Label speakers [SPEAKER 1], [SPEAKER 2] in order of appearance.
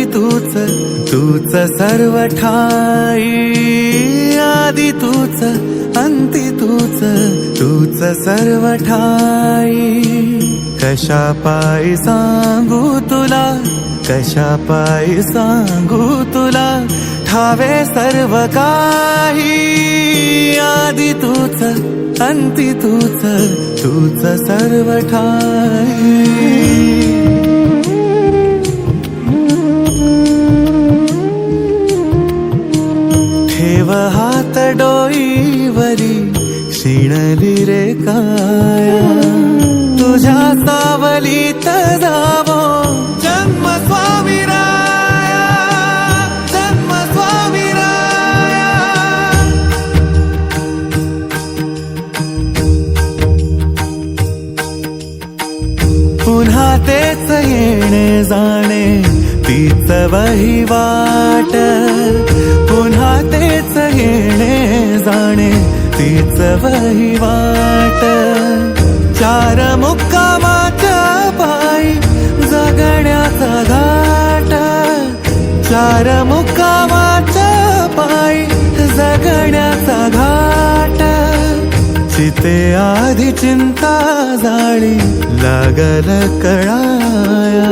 [SPEAKER 1] तूच तूच सर्व ठाई, आदि तूच अंती तूच तूच सर्व ठाई। कशा पायी सांगू तुला, कशा पायी सांगू तुला, ठावे सर्व काही, आदि तूच अंती तूच तूच सर्व ठाई। ठेव हात डोईवरी, क्षीणली रे काया, तुझ्या सावलीत जावो जन्म स्वामीराया, जन्म स्वामीराया। पुन्हा तेच येणे जाणे, तीच वहिवाट, पुन्हा तेच येणे जाणे, तीच वहिवाट। चार मुक्कामाच्या पायी जगण्याचा घाट, चार मुक्कामाच्या पायी जगण्याचा घाट। चिते आधी चिंता जाळी लागल कळाया,